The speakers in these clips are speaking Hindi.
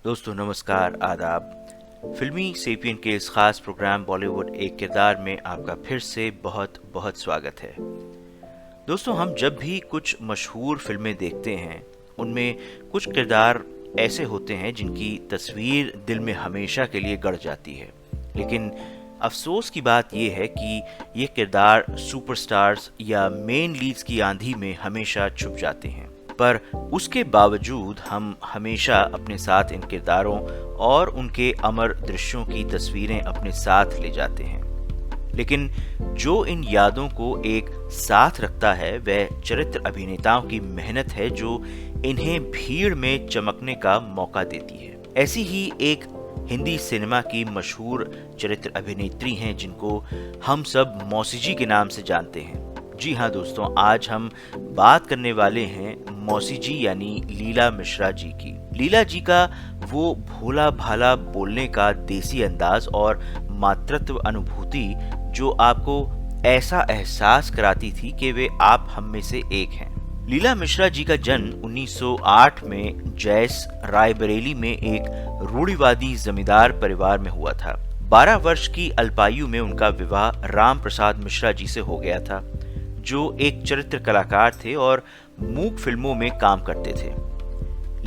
दोस्तों नमस्कार, आदाब। फिल्मी सेपियन के इस खास प्रोग्राम बॉलीवुड एक किरदार में आपका फिर से बहुत बहुत स्वागत है। दोस्तों, हम जब भी कुछ मशहूर फिल्में देखते हैं उनमें कुछ किरदार ऐसे होते हैं जिनकी तस्वीर दिल में हमेशा के लिए गड़ जाती है। लेकिन अफसोस की बात यह है कि ये किरदार सुपरस्टार्स या मेन लीड्स की आंधी में हमेशा छुप जाते हैं, पर उसके बावजूद हम हमेशा अपने साथ इन किरदारों और उनके अमर दृश्यों की तस्वीरें अपने साथ ले जाते हैं। लेकिन जो इन यादों को एक साथ रखता है वह चरित्र अभिनेताओं की मेहनत है जो इन्हें भीड़ में चमकने का मौका देती है। ऐसी ही एक हिंदी सिनेमा की मशहूर चरित्र अभिनेत्री हैं जिनको हम सब मौसी जी के नाम से जानते हैं। जी हाँ दोस्तों, आज हम बात करने वाले हैं मौसी जी यानी लीला मिश्रा जी की। लीला जी का वो भोला भाला बोलने का देसी अंदाज और मातृत्व अनुभूति जो आपको ऐसा एहसास कराती थी कि वे आप हम में से एक हैं। लीला मिश्रा जी का जन्म 1908 में जैस रायबरेली में एक रूढ़िवादी जमींदार परिवार में हुआ था। 12 वर्ष की अल्पायु में उनका विवाह राम प्रसाद मिश्रा जी से हो गया था, जो एक चरित्र कलाकार थे और मूक फिल्मों में काम करते थे।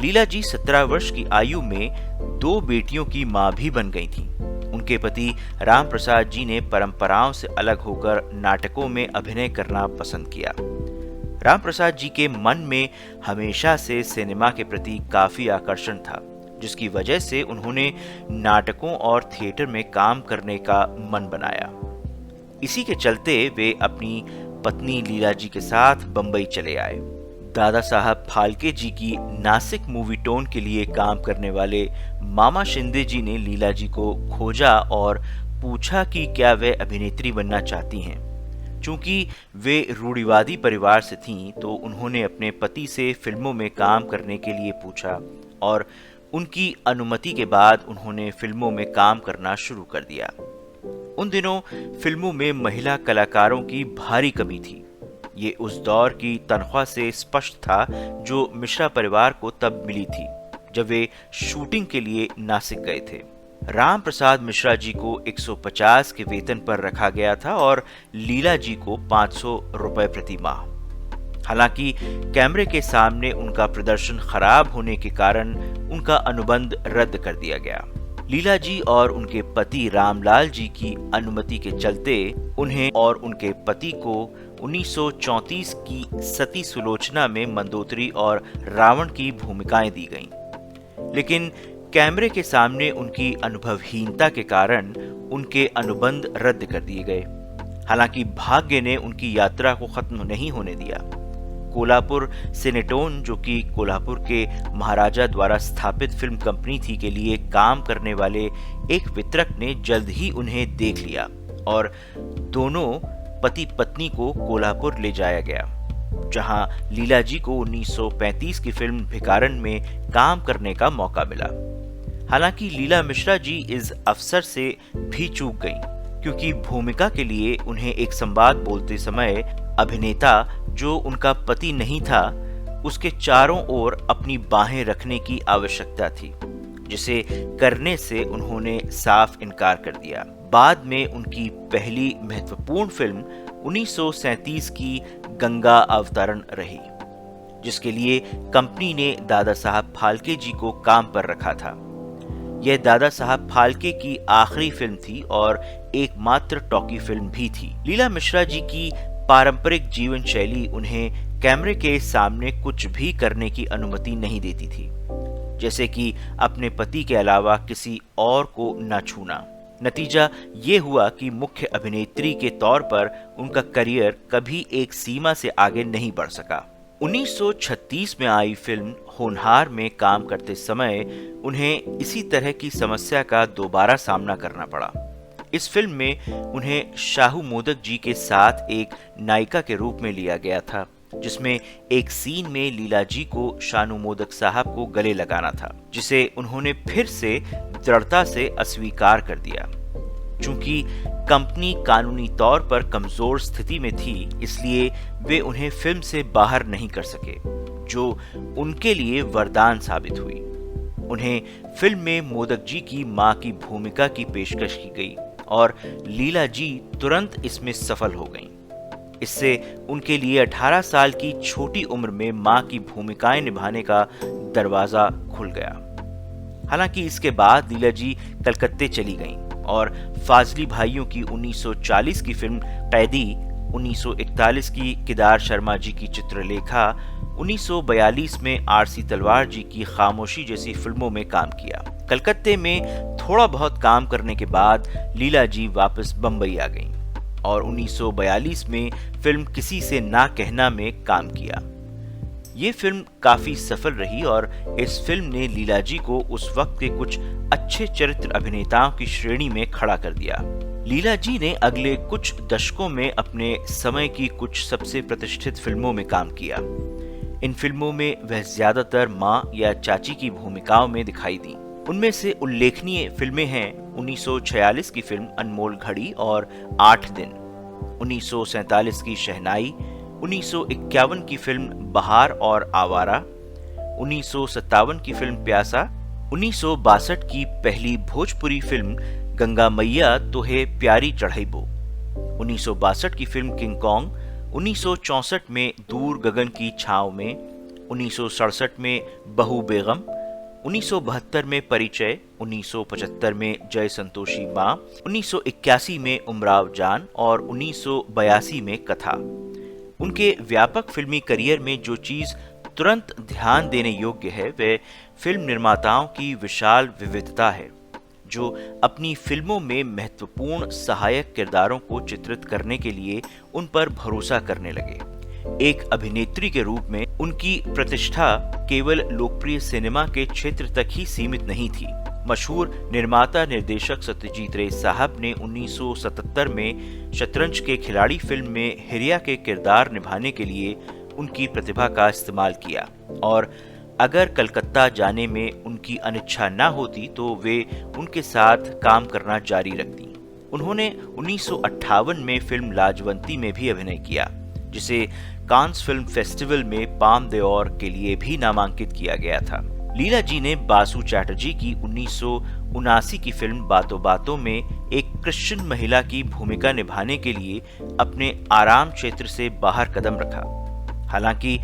लीला जी 17 वर्ष की आयु में 2 बेटियों की मां भी बन गई थीं। उनके पति राम प्रसाद जी ने परंपराओं से अलग होकर नाटकों में अभिनय करना पसंद किया। राम प्रसाद जी के मन में हमेशा से सिनेमा के प्रति काफी आकर्षण था, जिसकी वजह से उन्होंने नाटकों और थिएटर में काम करने का मन बनाया। इसी के चलते वे अपनी पत्नी लीला जी के साथ बंबई चले आए। दादा साहब फाल्के जी की नासिक मूवी टोन के लिए काम करने वाले मामा शिंदे जी ने लीला जी को खोजा और पूछा कि क्या वे अभिनेत्री बनना चाहती हैं। चूंकि वे रूढ़िवादी परिवार से थीं, तो उन्होंने अपने पति से फिल्मों में काम करने के लिए पूछा और उनकी अनुमति के बाद उन्होंने फिल्मों में काम करना शुरू कर दिया। उन दिनों फिल्मों में महिला कलाकारों की भारी कमी थी। ये उस दौर की तनख्वाह से स्पष्ट था जो मिश्रा परिवार को तब मिली थी जब वे शूटिंग के लिए नासिक गए थे। राम प्रसाद मिश्रा जी को 150 के वेतन पर रखा गया था और लीला जी को 500 रुपए प्रति माह। हालांकि कैमरे के सामने उनका प्रदर्शन खराब होने के कारण उनका अनुबंध रद्द कर दिया गया। लीला जी और उनके पति रामलाल जी की अनुमति के चलते उन्हें और उनके पति को 1934 की सती सुलोचना में मंदोदरी और रावण की भूमिकाएं दी गईं। लेकिन कैमरे के सामने उनकी अनुभवहीनता के कारण उनके अनुबंध रद्द कर दिए गए। हालांकि भाग्य ने उनकी यात्रा को खत्म नहीं होने दिया। कोल्हापुर सिनेटोन, जो कि कोल्हापुर के महाराजा द्वारा स्थापित फिल्म कंपनी थी, के लिए काम करने वाले एक वितरक ने जल्द ही उन्हें देख लिया और दोनों पति पत्नी को कोल्हापुर ले जाया गया, जहां लीला जी को 1935 की फिल्म भिकारन में काम करने का मौका मिला। हालांकि लीला मिश्रा जी इस अवसर से भी चूक गईं, क्योंकि भूमिका के लिए उन्हें एक संवाद बोलते समय अभिनेता, जो उनका पति नहीं था, उसके चारों ओर अपनी बाहें रखने की आवश्यकता थी, जिसे करने से उन्होंने साफ इनकार कर दिया। बाद में उनकी पहली महत्वपूर्ण फिल्म 1937 की गंगा अवतरण रही, जिसके लिए कंपनी ने दादा साहब फाल्के जी को काम पर रखा था। यह दादा साहब फाल्के की आखिरी फिल्म थी और एकमात्र टॉकी फिल्म भी थी। लीला मिश्रा जी की पारंपरिक जीवन शैली उन्हें कैमरे के सामने कुछ भी करने की अनुमति नहीं देती थी, जैसे कि अपने पति के अलावा किसी और को न छूना। नतीजा ये हुआ कि मुख्य अभिनेत्री के तौर पर उनका करियर कभी एक सीमा से आगे नहीं बढ़ सका। 1936 में आई फिल्म होनहार में काम करते समय उन्हें इसी तरह की समस्या का दोबारा सामना करना पड़ा। इस फिल्म में उन्हें शाहू मोदक जी के साथ एक नायिका के रूप में लिया गया था, जिसमें एक सीन में लीला जी को शानू मोदक साहब को गले लगाना था, जिसे उन्होंने फिर से दृढ़ता से अस्वीकार कर दिया। चूंकि कंपनी कानूनी तौर पर कमजोर स्थिति में थी, इसलिए वे उन्हें फिल्म से बाहर नहीं कर सके, जो उनके लिए वरदान साबित हुई। उन्हें फिल्म में मोदक जी की मां की भूमिका की पेशकश की गई और लीला जी तुरंत इसमें सफल हो गईं। इससे उनके लिए 18 साल की छोटी उम्र में मां की भूमिकाएं निभाने का दरवाजा खुल गया। हालांकि इसके बाद लीला जी कलकत्ते चली गईं और फाजली भाइयों की 1940 की फिल्म कैदी, 1941 की केदार शर्मा जी की चित्रलेखा, 1942 में आरसी तलवार जी की खामोशी जैसी फिल्मों में काम किया। कलकत्ते में थोड़ा बहुत काम करने के बाद लीला जी वापस बंबई आ गईं और 1942 में फिल्म किसी से ना कहना में काम किया। ये फिल्म काफी सफल रही और इस फिल्म ने लीला जी को उस वक्त के कुछ अच्छे चरित्र अभिनेताओं की श्रेणी में खड़ा कर दिया। लीला जी ने अगले कुछ दशकों में अपने समय की कुछ सबसे प्रतिष्ठित फिल्मों में काम किया। इन फिल्मों में वह ज्यादातर मां या चाची की भूमिकाओं में दिखाई दी। उनमें से उल्लेखनीय फिल्में हैं 1946 की फिल्म अनमोल घड़ी और 8 दिन, 1947 की शहनाई, 1951 की फिल्म बहार और आवारा, 1957 की फिल्म प्यासा, 1962 की पहली भोजपुरी फिल्म गंगा मैया तोहे प्यारी चढ़ैबो, 1962 की फिल्म किंग कॉन्ग, 1964 में दूर गगन की छांव में, 1967 में बहू बेगम, 1972 में परिचय, 1975 में जय संतोषी मां, 1981 में उमराव जान और 1982 में कथा। उनके व्यापक फिल्मी करियर में जो चीज तुरंत ध्यान देने योग्य है वह फिल्म निर्माताओं की विशाल विविधता है, जो अपनी फिल्मों में महत्वपूर्ण सहायक किरदारों को चित्रित करने के लिए उन पर भरोसा करने लगे। एक अभिनेत्री के रूप में उनकी प्रतिष्ठा केवल लोकप्रिय सिनेमा के क्षेत्र तक ही सीमित नहीं थी। मशहूर निर्माता निर्देशक सत्यजीत रे साहब ने 1977 में शतरंज के खिलाड़ी फिल्म में हिरिया के किरदार निभाने के लिए उनकी प्रतिभा का इस्तेमाल किया और अगर कलकत्ता जाने में उनकी अनिच्छा न होती तो वे उनके साथ काम करना जारी रखती। उन्होंने 1958 में फिल्म लाजवंती में भी अभिनय किया, जिसे कांस फिल्म फेस्टिवल में पाम d'Or के लिए भी नामांकित किया गया था। लीला जी ने बासु चैटर्जी की 1979 की फिल्म बातों बातों में एक क्रिश्चियन महिला की भूमिका निभाने के लिए अपने आराम क्षेत्र से बाहर कदम रखा। हालांकि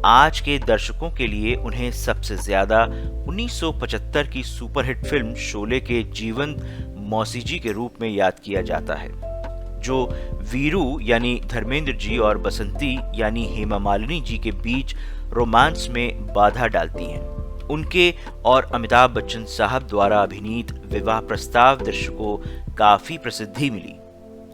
आज के दर्शकों के लिए उन्हें सबसे ज्यादा 1975 की सुपरहिट फिल्म शोले के जीवंत मौसीजी के रूप में याद किया जाता है, जो वीरू यानी धर्मेंद्र जी और बसंती यानी हेमा मालिनी जी के बीच रोमांस में बाधा डालती हैं। उनके और अमिताभ बच्चन साहब द्वारा अभिनीत विवाह प्रस्ताव दृश्य को काफी प्रसिद्धि मिली।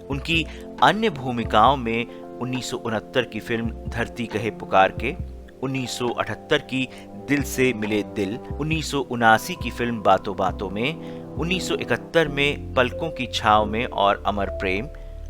उनकी अन्य भूमिकाओं में 1969 की फिल्म धरती कहे पुकार के, 1978 की दिल से मिले दिल, 1979 की फिल्म बातों बातों में, 1971 में पलकों की छांव में और अमर प्रेम,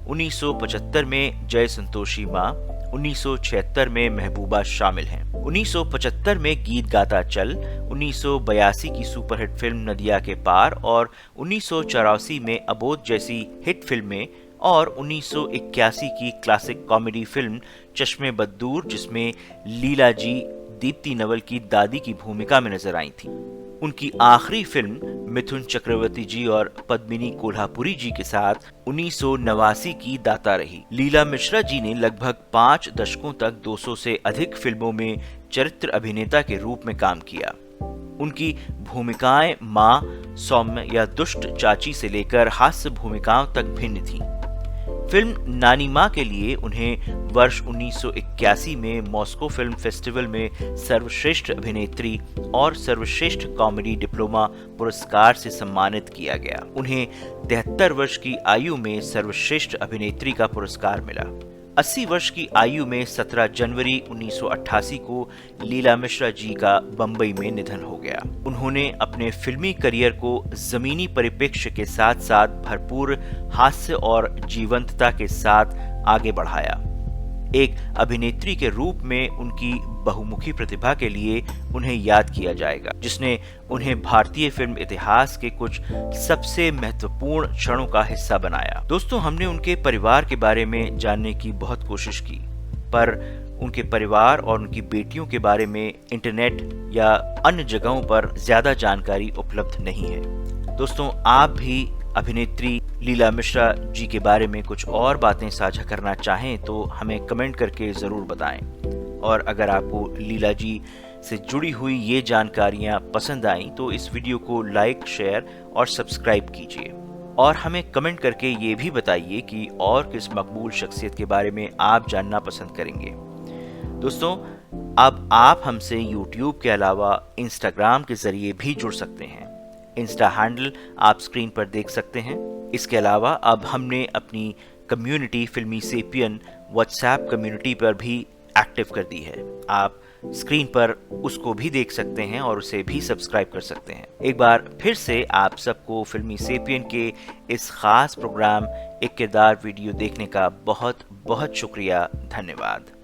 1975 में जय संतोषी मां, 1976 में महबूबा शामिल हैं। 1975 में गीत गाता चल, 1982 की सुपरहिट फिल्म नदिया के पार और 1984 में अबोध जैसी हिट फिल्में और 1981 की क्लासिक कॉमेडी फिल्म चश्मे बद्दूर, जिसमें लीला जी दीप्ति नवल की दादी की भूमिका में नजर आई थी। उनकी आखिरी फिल्म मिथुन चक्रवर्ती जी और पद्मिनी कोल्हापुरी जी के साथ 1989 की दाता रही। लीला मिश्रा जी ने लगभग 5 दशकों तक 200 से अधिक फिल्मों में चरित्र अभिनेता के रूप में काम किया। उनकी भूमिकाएं मां, सौम्य या दुष्ट चाची से लेकर हास्य भूमिकाओं तक भिन्न थीं। फिल्म नानी मां के लिए उन्हें वर्ष 1981 में मॉस्को फिल्म फेस्टिवल में सर्वश्रेष्ठ अभिनेत्री और सर्वश्रेष्ठ कॉमेडी डिप्लोमा पुरस्कार से सम्मानित किया गया। उन्हें 73 वर्ष की आयु में सर्वश्रेष्ठ अभिनेत्री का पुरस्कार मिला। 80 वर्ष की आयु में 17 जनवरी 1988 को लीला मिश्रा जी का बंबई में निधन हो गया। उन्होंने अपने फिल्मी करियर को जमीनी परिप्रेक्ष्य के साथ साथ भरपूर हास्य और जीवंतता के साथ आगे बढ़ाया। एक अभिनेत्री के रूप में उनकी बहुमुखी प्रतिभा के लिए उन्हें याद किया जाएगा, जिसने उन्हें भारतीय फिल्म इतिहास के कुछ सबसे महत्वपूर्ण क्षणों का हिस्सा बनाया। दोस्तों, हमने उनके परिवार के बारे में जानने की बहुत कोशिश की। पर उनके परिवार और उनकी बेटियों के बारे में इंटरनेट या अन्य जगहों पर ज्यादा जानकारी उपलब्ध नहीं है। दोस्तों, आप भी अभिनेत्री लीला मिश्रा जी के बारे में कुछ और बातें साझा करना चाहें तो हमें कमेंट करके जरूर बताएं। और अगर आपको लीला जी से जुड़ी हुई ये जानकारियां पसंद आईं तो इस वीडियो को लाइक, शेयर और सब्सक्राइब कीजिए। और हमें कमेंट करके ये भी बताइए कि और किस मकबूल शख्सियत के बारे में आप जानना पसंद करेंगे। दोस्तों, अब आप हमसे YouTube के अलावा Instagram के जरिए भी जुड़ सकते हैं। इंस्टा हैंडल आप स्क्रीन पर देख सकते हैं। इसके अलावा अब हमने अपनी कम्युनिटी फिल्मी सेपियन व्हाट्सएप कम्युनिटी पर भी एक्टिव कर दी है। आप स्क्रीन पर उसको भी देख सकते हैं और उसे भी सब्सक्राइब कर सकते हैं। एक बार फिर से आप सबको फिल्मी सेपियन के इस खास प्रोग्राम एक किरदार वीडियो देखने का बहुत बहुत शुक्रिया। धन्यवाद।